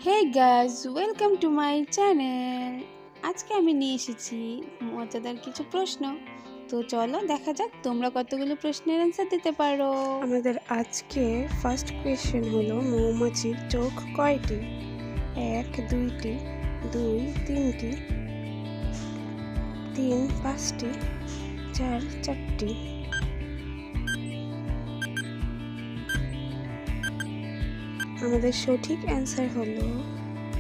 Hey guys, welcome to my channel. আজকে আমি নিয়ে এসেছি মজাদার কিছু প্রশ্ন। তো চলো দেখা যাক তোমরা কতগুলো প্রশ্নের অ্যান্সার দিতে পারো। আমাদের আজকে ফার্স্ট কোয়েশ্চেন হলো মৌমাছির চোখ কয়টি? 1 2টি, 2 3টি, 3 5টি, 4 4টি। আমাদের সঠিক অ্যান্সার হলো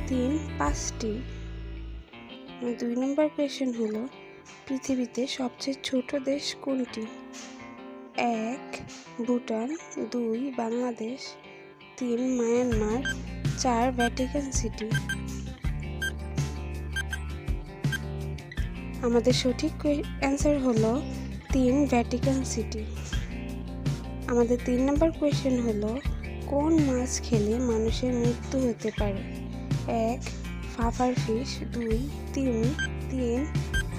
3 5টি। 2 নম্বর কোয়েশ্চেন হলো পৃথিবীতে সবচেয়ে ছোট দেশ কোনটি? 1 Bhutan, 2 Bangladesh, 3 Myanmar, 4 Vatican city. আমাদের সঠিক অ্যান্সার হলো 3 ভ্যাটিকান সিটি। আমাদের 3 নম্বর কোয়েশ্চেন হলো কোন মাছ খেলে মানুষের মৃত্যু হতে পারে? 1 ফাফার ফিশ, 2 তিন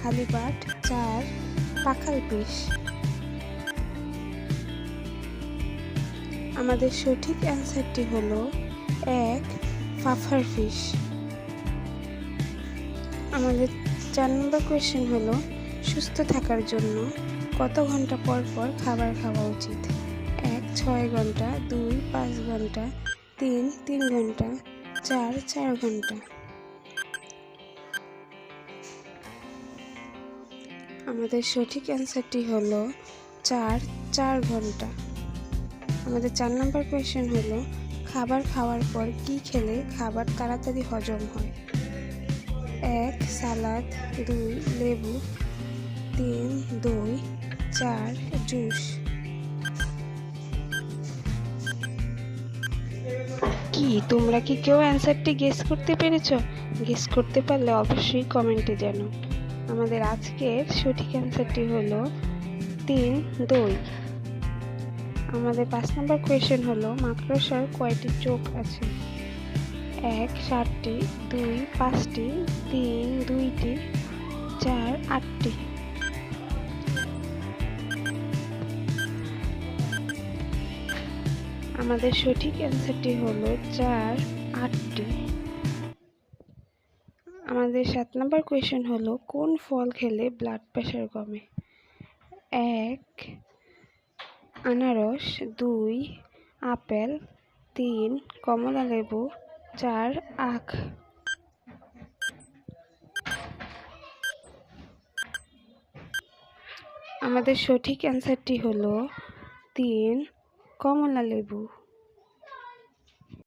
হালিবাট, 4 পাখাল ফিশ। আমাদের সঠিক অ্যান্সারটি হলো 1 ফাফার ফিশ। আমাদের 4 নম্বর কোয়েশ্চেন হলো সুস্থ থাকার জন্য কত ঘন্টা পর পর খাবার খাওয়া উচিত? 1 6 ঘন্টা, 2 5 ঘন্টা, 3 3 ঘন্টা, 4 4 ঘন্টা। আমাদের সঠিক অ্যান্সারটি হলো 4 4 ঘন্টা। আমাদের 4 নম্বর কোয়েশ্চেন হলো খাবার খাওয়ার পর কি খেলে খাবার তাড়াতাড়ি হজম হয়? 1 সালাদ, 2 লেবু, 3 দই, 4 জুস। তোমরা কি কেউ অ্যান্সারটি গেস করতে পেরেছো? গেস করতে পারলে অবশ্যই কমেন্টে জানাও। আমাদের আজকের সঠিক অ্যান্সারটি হলো 3 দই। আমাদের 5 নম্বর কোয়েশ্চেন হলো মাকড়সার কয়টি চোখ আছে? 1 7টি, 2 5টি, 3 2টি, 4 8টি। আমাদের সঠিক অ্যান্সারটি হলো 4 8টি। আমাদের 7 নম্বর কোয়েশ্চেন হলো কোন ফল খেলে ব্লাড প্রেশার কমে? 1 আনারস, 2 আপেল, 3 কমলা লেবু, 4 আখ। আমাদের সঠিক অ্যান্সারটি হলো 3 কমলা লেবু।